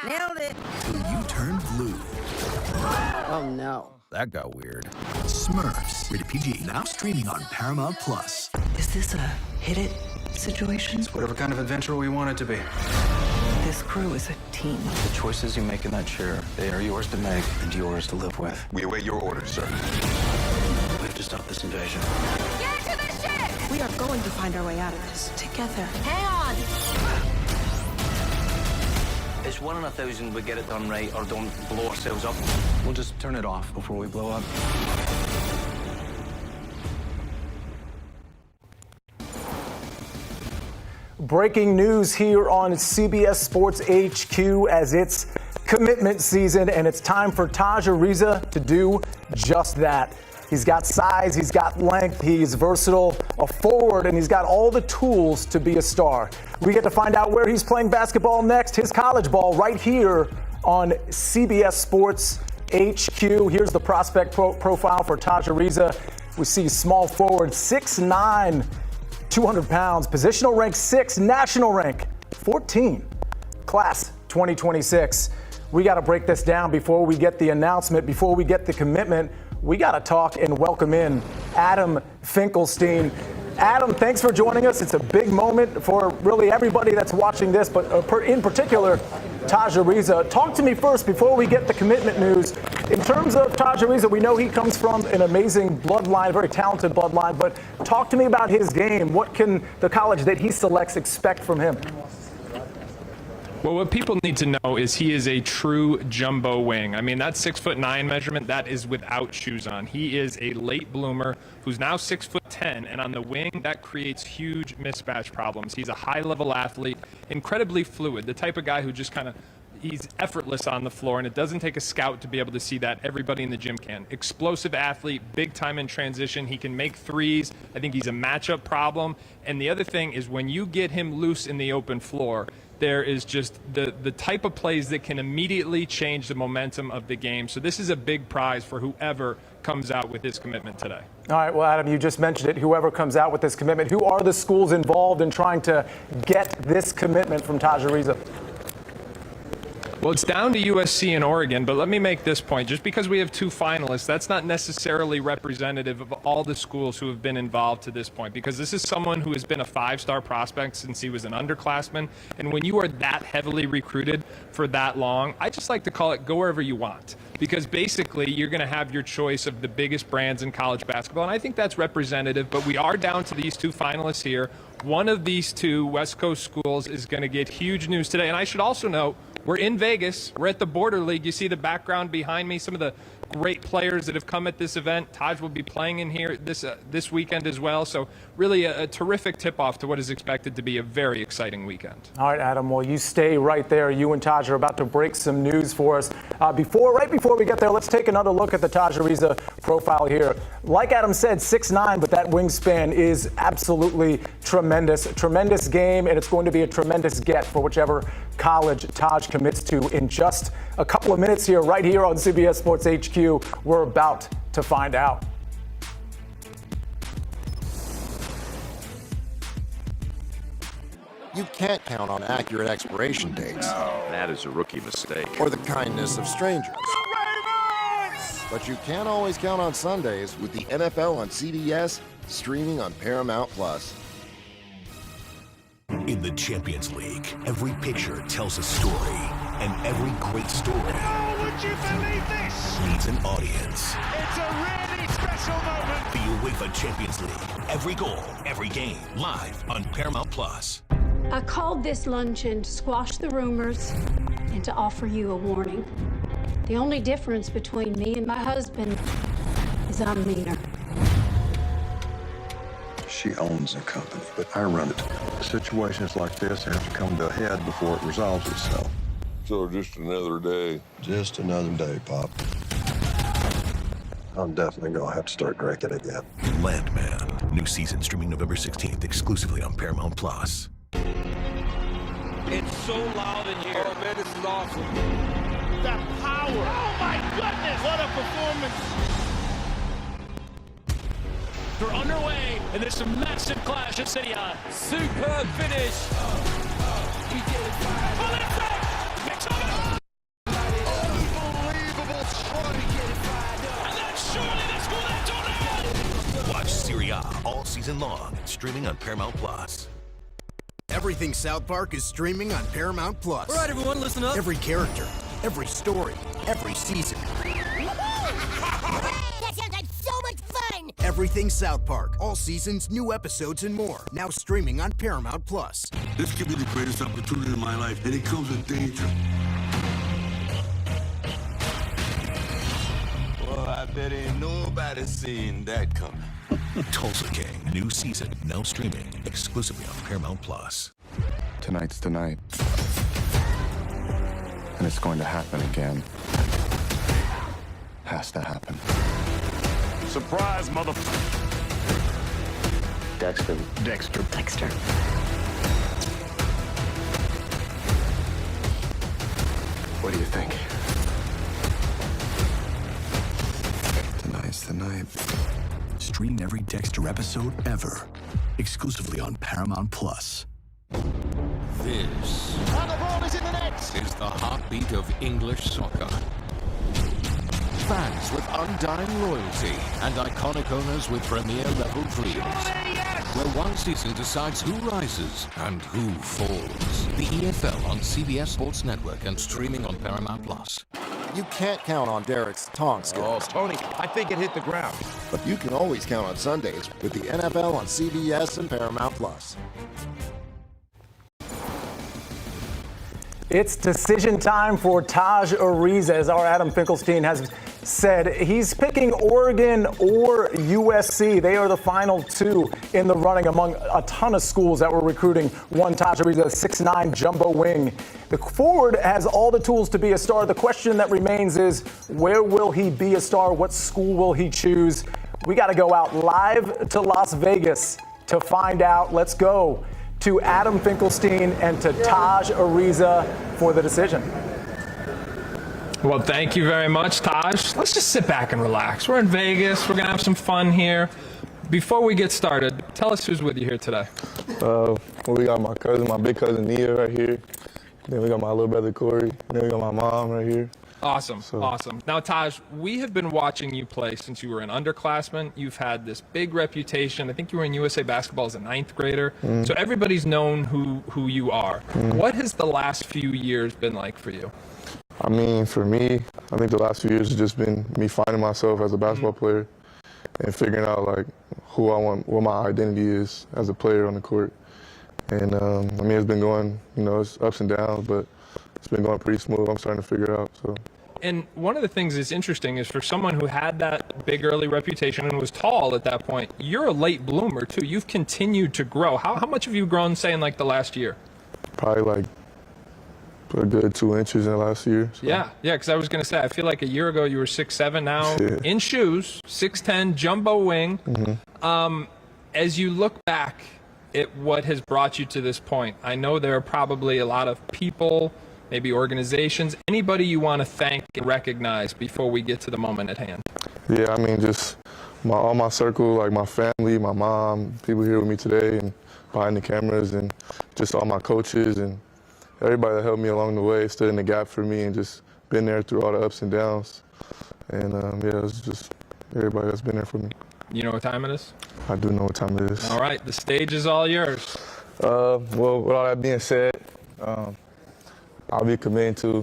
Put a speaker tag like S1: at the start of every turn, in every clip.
S1: Nailed it.
S2: You turned blue.
S1: Oh, no.
S2: That got weird. Smurfs, rated PG, now streaming on Paramount Plus.
S3: Is this a hit it situation?
S4: It's whatever kind of adventure we want it to be.
S3: This crew is a team.
S4: The choices you make in that chair, they are yours to make and yours to live with.
S5: We await your orders, sir.
S4: We have to stop this invasion.
S6: Get to the ship!
S3: We are going to find our way out of this together.
S6: Hang on!
S7: It's 1 in 1,000 we get it done right or don't blow ourselves up.
S4: We'll just turn it off before we blow up.
S8: Breaking news here on CBS Sports HQ as it's commitment season, and it's time for Tajh Ariza to do just that. He's got size, he's got length, he's versatile, a forward, and he's got all the tools to be a star. We get to find out where he's playing basketball next, his college ball, right here on CBS Sports HQ. Here's the prospect profile for Tajh Ariza. We see small forward, 6'9", 200 pounds, positional rank 6, national rank 14, class 2026. We got to break this down before we get the announcement, before we get the commitment. We got to talk and welcome in Adam Finkelstein. Adam, thanks for joining us. It's a big moment for really everybody that's watching this, but in particular, Tajh Ariza. Talk to me first before we get the commitment news. In terms of Tajh Ariza, we know he comes from an amazing bloodline, very talented bloodline, but talk to me about his game. What can the college that he selects expect from him?
S9: Well, what people need to know is he is a true jumbo wing. I mean, that 6'9" measurement, that is without shoes on. He is a late bloomer who's now 6'10", and on the wing, that creates huge mismatch problems. He's a high-level athlete, incredibly fluid, the type of guy who just kind of, he's effortless on the floor, and it doesn't take a scout to be able to see that. Everybody in the gym can. Explosive athlete, big time in transition. He can make threes. I think he's a matchup problem. And the other thing is when you get him loose in the open floor, there is just the type of plays that can immediately change the momentum of the game. So this is a big prize for whoever comes out with his commitment today.
S8: All right, well, Adam, you just mentioned it. Whoever comes out with this commitment, who are the schools involved in trying to get this commitment from Tajh Ariza?
S9: Well, it's down to USC and Oregon, but let me make this point. Just because we have 2 finalists, that's not necessarily representative of all the schools who have been involved to this point, because this is someone who has been a 5-star prospect since he was an underclassman. And when you are that heavily recruited for that long, I just like to call it go wherever you want, because basically you're going to have your choice of the biggest brands in college basketball. And I think that's representative, but we are down to these 2 finalists here. One of these 2 West Coast schools is going to get huge news today. And I should also note, we're in Vegas. We're at the Border League. You see the background behind me, some of the great players that have come at this event. Tajh will be playing in here this weekend as well. So really a terrific tip-off to what is expected to be a very exciting weekend.
S8: All right, Adam, well, you stay right there. You and Tajh are about to break some news for us. Right before we get there, let's take another look at the Tajh Ariza profile here. Like Adam said, 6'9", but that wingspan is absolutely tremendous. A tremendous game, and it's going to be a tremendous get for whichever college Tajh commits to in just a couple of minutes here, right here on CBS Sports HQ. We're about to find out.
S10: You can't count on accurate expiration dates.
S5: No, that is a rookie mistake.
S10: Or the kindness of strangers. But you can always count on Sundays with the NFL on CBS, streaming on Paramount Plus.
S2: In the Champions League, every picture tells a story, and every great story
S11: would you believe this?
S2: needs an audience.
S11: It's a really special moment.
S2: The UEFA Champions League, every goal, every game, live on Paramount Plus.
S12: I called this luncheon to squash the rumors and to offer you a warning. The only difference between me and my husband is I'm meaner.
S13: She owns the company, but I run it. Situations like this have to come to a head before it resolves itself.
S5: So just another day.
S13: Just another day, Pop. I'm definitely gonna have to start drinking again.
S2: Landman, new season streaming November 16th exclusively on Paramount Plus.
S7: It's so loud in here.
S5: Oh man, this is awesome.
S11: The power. Oh my goodness, what a performance.
S14: They're underway in this massive clash at City On. Superb finish. He did it.
S2: season long, streaming on Paramount Plus.
S15: Everything South Park is streaming on Paramount Plus.
S16: All right, everyone, listen up.
S15: Every character, every story, every season.
S6: That sounds like so much fun!
S15: Everything South Park, all seasons, new episodes, and more. Now streaming on Paramount Plus.
S17: This could be the greatest opportunity in my life, and it comes with danger.
S5: Well, I bet ain't nobody seen that coming.
S2: Tulsa King, new season, now streaming exclusively on Paramount Plus.
S13: Tonight's the night. And it's going to happen again. Has to happen.
S5: Surprise, motherfucker.
S4: Dexter.
S3: Dexter.
S13: What do you think? Tonight's the night.
S2: Stream every Dexter episode ever, exclusively on Paramount Plus.
S11: This
S16: And the ball is in the net.
S11: is the heartbeat of English soccer. Fans with undying loyalty and iconic owners with premier-level dreams. Where one season decides who rises and who falls. The EFL on CBS Sports Network and streaming on Paramount Plus.
S10: You can't count on Derek's taunt skills.
S5: Oh, Tony, I think it hit the ground.
S10: But you can always count on Sundays with the NFL on CBS and Paramount Plus.
S8: It's decision time for Tajh Ariza, as our Adam Finkelstein has said. He's picking Oregon or USC. They are the final two in the running among a ton of schools that were recruiting one Tajh Ariza, 6'9" jumbo wing. The forward has all the tools to be a star. The question that remains is, where will he be a star? What school will he choose? We got to go out live to Las Vegas to find out. Let's go to Adam Finkelstein and to Tajh Ariza for the decision.
S9: Well, thank you very much, Tajh. Let's just sit back and relax. We're in Vegas. We're going to have some fun here. Before we get started, tell us who's with you here today.
S18: We got my cousin, my big cousin Nia right here. Then we got my little brother Corey. And then we got my mom right here.
S9: Awesome. Now, Tajh, we have been watching you play since you were an underclassman. You've had this big reputation. I think you were in USA basketball as a 9th grader. So everybody's known who you are. What has the last few years been like for you?
S18: I mean, for me, I think the last few years has just been me finding myself as a basketball player and figuring out like who I want, what my identity is as a player on the court. And I mean, it's been going, it's ups and downs, but it's been going pretty smooth. I'm starting to figure it out. So.
S9: And one of the things that's interesting is for someone who had that big early reputation and was tall at that point, you're a late bloomer too. You've continued to grow. How much have you grown, say, in like the last year?
S18: Probably like a good 2 inches in the last year. So.
S9: Yeah, because I was going to say, I feel like a year ago you were 6'7", now in shoes, 6'10", jumbo wing. As you look back at what has brought you to this point, I know there are probably a lot of people, maybe organizations, anybody you want to thank and recognize before we get to the moment at hand.
S18: Yeah, I mean, just all my circle, like my family, my mom, people here with me today and behind the cameras, and just all my coaches and everybody that helped me along the way, stood in the gap for me and just been there through all the ups and downs. And yeah, it's just everybody that's been there for me.
S9: You know what time it is?
S18: I do know what time it is.
S9: All right, the stage is all yours.
S18: Well, with all that being said, I'll be committing to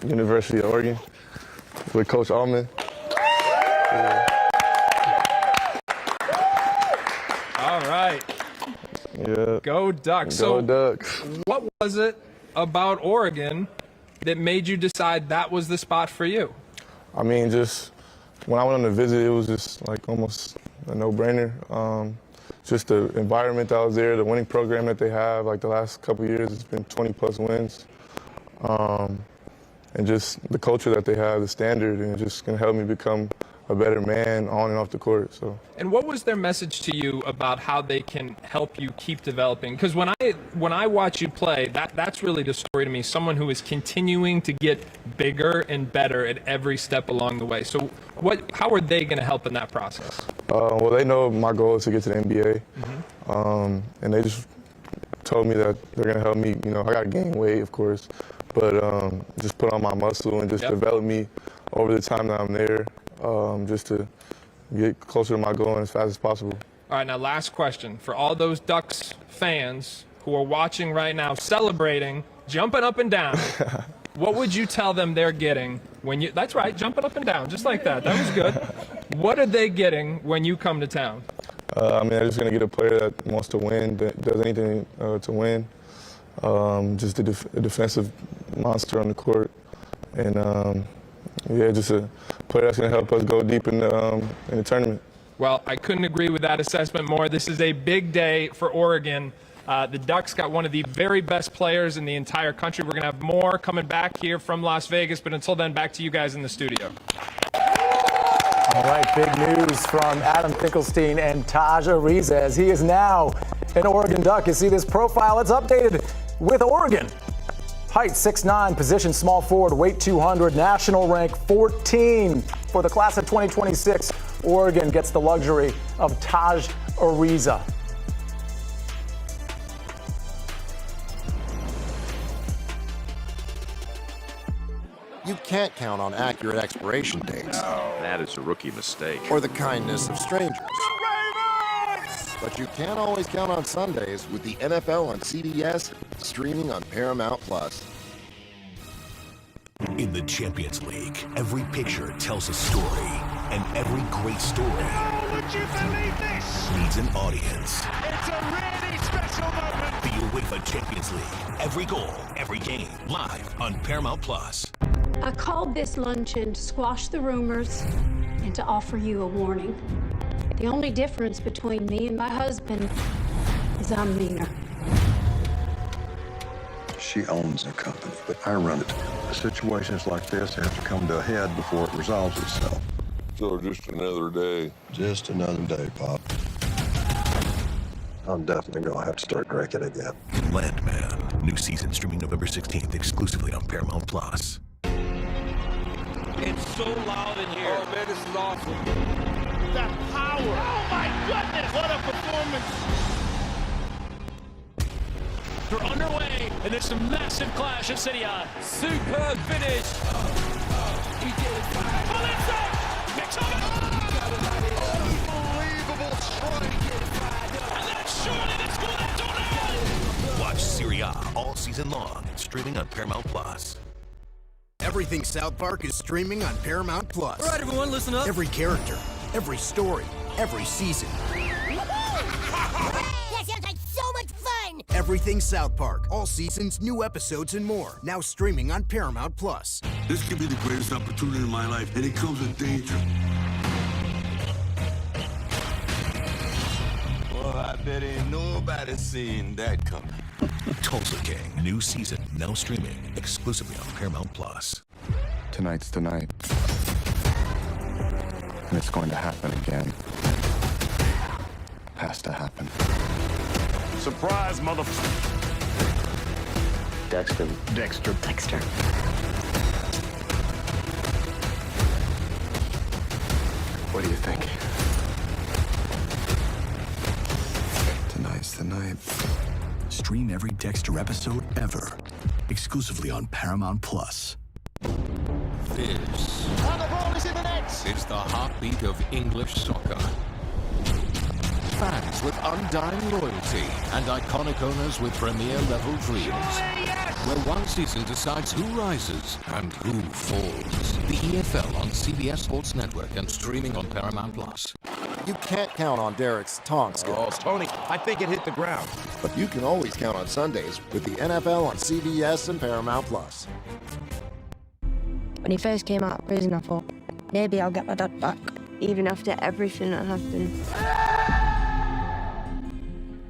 S18: University of Oregon with Coach Allman.
S9: All right.
S18: Yeah.
S9: Go Ducks.
S18: Go Ducks.
S9: What was it about Oregon that made you decide that was the spot for you?
S18: I mean, just when I went on the visit, it was just like almost a no-brainer. Just the environment that was there, the winning program that they have, like the last couple of years, it's been 20-plus wins. And just the culture that they have, the standard, and it's just going to help me become a better man on and off the court. So.
S9: And what was their message to you about how they can help you keep developing? Because when I watch you play, that's really the story to me. Someone who is continuing to get bigger and better at every step along the way. So how are they going to help in that process?
S18: Well, they know my goal is to get to the NBA, and they just told me that they're going to help me. I got to gain weight, of course, but just put on my muscle and just develop me over the time that I'm there. Just to get closer to my goal as fast as possible.
S9: All right, now last question. For all those Ducks fans who are watching right now, celebrating, jumping up and down, what would you tell them they're getting when you... That's right, jumping up and down, just like that. That was good. What are they getting when you come to town?
S18: I'm just going to get a player that wants to win, that does anything to win. Just a defensive monster on the court. And, just a player that's going to help us go deep in the tournament.
S9: Well, I couldn't agree with that assessment more. This is a big day for Oregon. The Ducks got one of the very best players in the entire country. We're going to have more coming back here from Las Vegas, but until then, back to you guys in the studio.
S8: All right, big news from Adam Finkelstein and Tajh Ariza as he is now an Oregon Duck. You see this profile, it's updated with Oregon. Height 6'9", position small forward, weight 200, national rank 14 for the class of 2026. Oregon gets the luxury of Tajh Ariza.
S10: You can't count on accurate expiration dates.
S19: That is a rookie mistake.
S10: Or the kindness of strangers. But you can always count on Sundays with the NFL on CBS, streaming on Paramount Plus.
S2: In the Champions League, every picture tells a story, and every great story
S14: Would you believe this?
S2: needs an audience.
S14: It's a really special moment.
S2: The UEFA Champions League, every goal, every game, live on Paramount Plus.
S12: I called this luncheon to squash the rumors and to offer you a warning. The only difference between me and my husband is I'm meaner.
S13: She owns the company, but I run it. Situations like this have to come to a head before it resolves itself.
S17: So just another day.
S13: Just another day, Pop. I'm definitely gonna have to start drinking again.
S2: Landman, new season streaming November 16th exclusively on Paramount Plus.
S14: It's so loud in here. Oh, man, this is awesome. The power. Oh, my goodness. What a performance. They're underway, and there's a massive clash at City On. Superb finish. Valencia picks up. Unbelievable strike. And then surely they score that donut.
S2: Watch Serie A all season long, streaming on Paramount Plus.
S15: Everything South Park is streaming on Paramount Plus.
S16: All right, everyone, listen up.
S15: Every character, every story, every season.
S6: That sounds like so much fun!
S15: Everything South Park, all seasons, new episodes, and more. Now streaming on Paramount Plus.
S17: This could be the greatest opportunity in my life, and it comes with danger.
S5: Well, I bet ain't nobody seen that coming.
S2: Tulsa King, new season, now streaming exclusively on Paramount Plus.
S4: Tonight's the night. And it's going to happen again. Has to happen.
S19: Surprise, motherfucker.
S7: Dexter.
S3: Dexter.
S4: What do you think? Tonight's the night.
S2: Stream every Dexter episode ever, exclusively on Paramount Plus.
S11: This
S14: And the ball is in the net.
S11: is the heartbeat of English soccer. Fans with undying loyalty and iconic owners with premier-level dreams. Where one season decides who rises and who falls. The EFL on CBS Sports Network and streaming on Paramount Plus.
S10: You can't count on Derek's tongue skills.
S4: Oh, Tony, I think it hit the ground.
S10: But you can always count on Sundays with the NFL on CBS and Paramount Plus.
S20: When he first came out of prison, I thought, maybe I'll get my dad back. Even after everything that happened.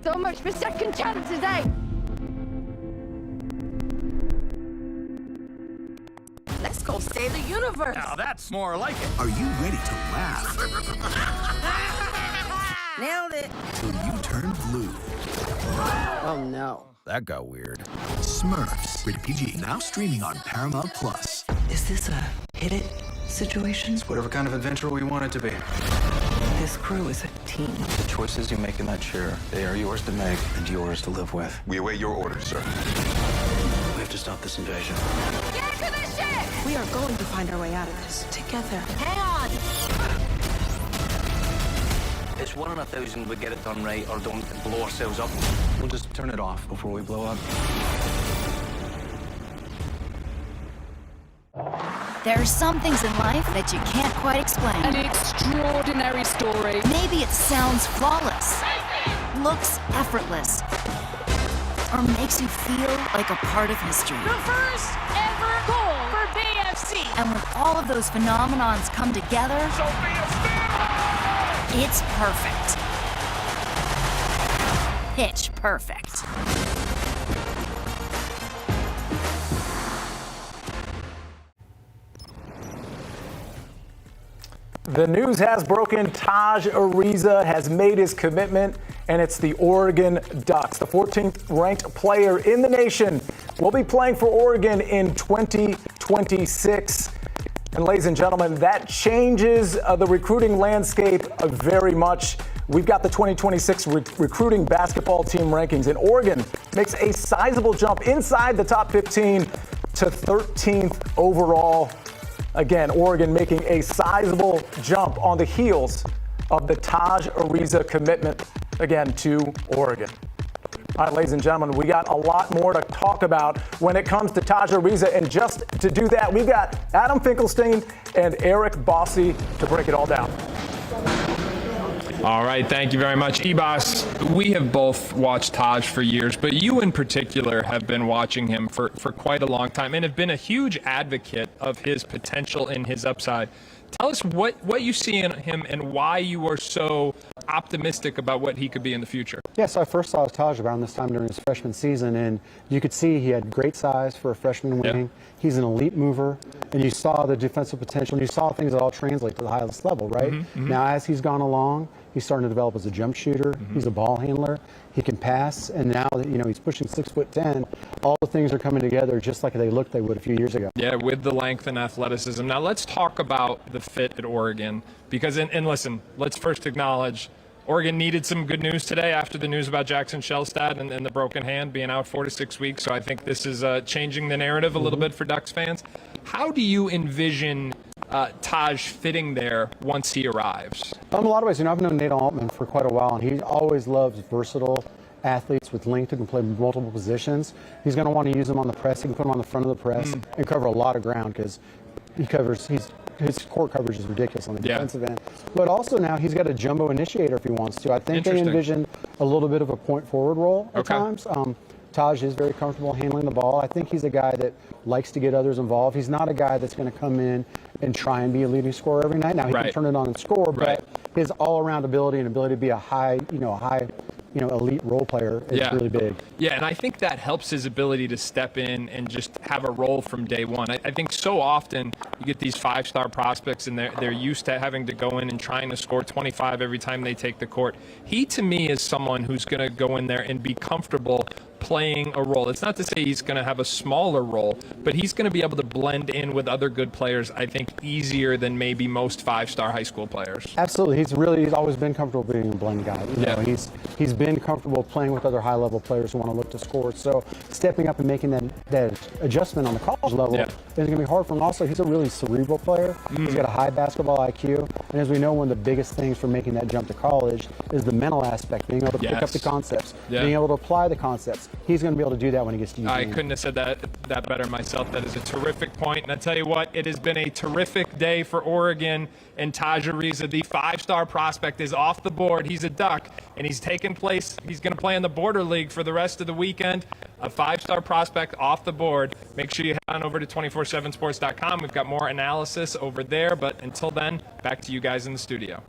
S20: So much for second chances, eh?
S3: Let's go save the universe.
S19: Now that's more like it.
S2: Are you ready to laugh
S3: Nailed it.
S2: till you turn blue?
S1: Oh no.
S19: That got weird.
S2: Smurfs, rated PG, now streaming on Paramount Plus.
S3: Is this a hit it situation?
S4: It's whatever kind of adventure we want it to be.
S3: This crew is a team.
S4: The choices you make in that chair, they are yours to make and yours to live with.
S19: We await your orders, sir.
S4: We have to stop this invasion.
S6: Get to the ship!
S3: We are going to find our way out of this together.
S6: Hang on!
S7: It's 1 in 1,000 we get it done right or don't blow ourselves up.
S4: We'll just turn it off before we blow up.
S21: There are some things in life that you can't quite explain.
S22: An extraordinary story.
S21: Maybe it sounds flawless, looks effortless, or makes you feel like a part of history.
S6: The first ever goal for BFC.
S21: And when all of those phenomenons come together, it's perfect. Pitch perfect.
S8: The news has broken. Tajh Ariza has made his commitment, and it's the Oregon Ducks. The 14th ranked player in the nation will be playing for Oregon in 2026. And ladies and gentlemen, that changes the recruiting landscape very much. We've got the 2026 recruiting basketball team rankings, and Oregon makes a sizable jump inside the top 15 to 13th overall. Again, Oregon making a sizable jump on the heels of the Tajh Ariza commitment, again, to Oregon. All right, ladies and gentlemen, we got a lot more to talk about when it comes to Tajh Ariza. And just to do that, we've got Adam Finkelstein and Eric Bossy to break it all down.
S9: All right, thank you very much, Ebos. We have both watched Tajh for years, but you in particular have been watching him for quite a long time and have been a huge advocate of his potential and his upside. Tell us what you see in him and why you are so optimistic about what he could be in the future.
S23: Yeah, so I first saw Tajh around this time during his freshman season, and you could see he had great size for a freshman wing. Yep. He's an elite mover, and you saw the defensive potential, and you saw things that all translate to the highest level, right? Now, as he's gone along, he's starting to develop as a jump shooter. He's a ball handler. He can pass, and now that he's pushing 6'10", all the things are coming together just like they would a few years ago.
S9: Yeah, with the length and athleticism. Now let's talk about the fit at Oregon, because and listen, let's first acknowledge Oregon needed some good news today after the news about Jackson Shellstad and the broken hand being out 4 to 6 weeks. So I think this is changing the narrative a little bit for Ducks fans. How do you envision Tajh fitting there once he arrives?
S23: In a lot of ways, I've known Nate Altman for quite a while, and he always loves versatile athletes with length who can play multiple positions. He's going to want to use them on the press. He can put them on the front of the press and cover a lot of ground because his court coverage is ridiculous on the defensive end. But also now he's got a jumbo initiator if he wants to. I think they envision a little bit of a point forward role at times. Tajh is very comfortable handling the ball. I think he's a guy that likes to get others involved. He's not a guy that's going to come in and try and be a leading scorer every night. Now he can turn it on and score, but his all-around ability and ability to be a high elite role player is really big.
S9: Yeah, and I think that helps his ability to step in and just have a role from day one. I think so often you get these 5-star prospects and they're used to having to go in and trying to score 25 every time they take the court. He, to me, is someone who's going to go in there and be comfortable playing a role. It's not to say he's going to have a smaller role, but he's going to be able to blend in with other good players, I think, easier than maybe most 5-star high school players.
S23: Absolutely. He's always been comfortable being a blend guy. You know, he's been comfortable playing with other high-level players who want to look to score. So stepping up and making that adjustment on the college level is going to be hard for him. Also, he's a really cerebral player. He's got a high basketball IQ. And as we know, one of the biggest things for making that jump to college is the mental aspect, being able to pick up the concepts, being able to apply the concepts. He's going to be able to do that when he gets to use
S9: I couldn't have said that better myself. That is a terrific point. And I tell you what, it has been a terrific day for Oregon, and Tajh Ariza, the 5-star prospect, is off the board. He's a Duck, and he's taken place. He's going to play in the Border League for the rest of the weekend. A 5-star prospect off the board. Make sure you head on over to 247sports.com. We've got more analysis over there. But until then, back to you guys in the studio.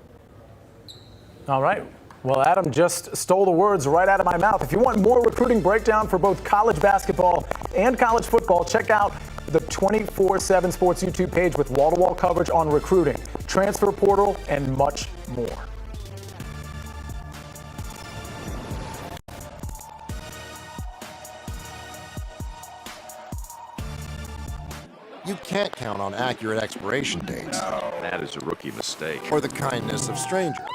S8: All right. Well, Adam just stole the words right out of my mouth. If you want more recruiting breakdown for both college basketball and college football, check out the 247 Sports YouTube page with wall-to-wall coverage on recruiting, transfer portal, and much more.
S10: You can't count on accurate expiration dates.
S19: No, that is a rookie mistake.
S10: Or the kindness of strangers.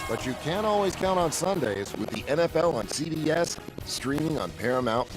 S10: But you can always count on Sundays with the NFL on CBS, streaming on Paramount+.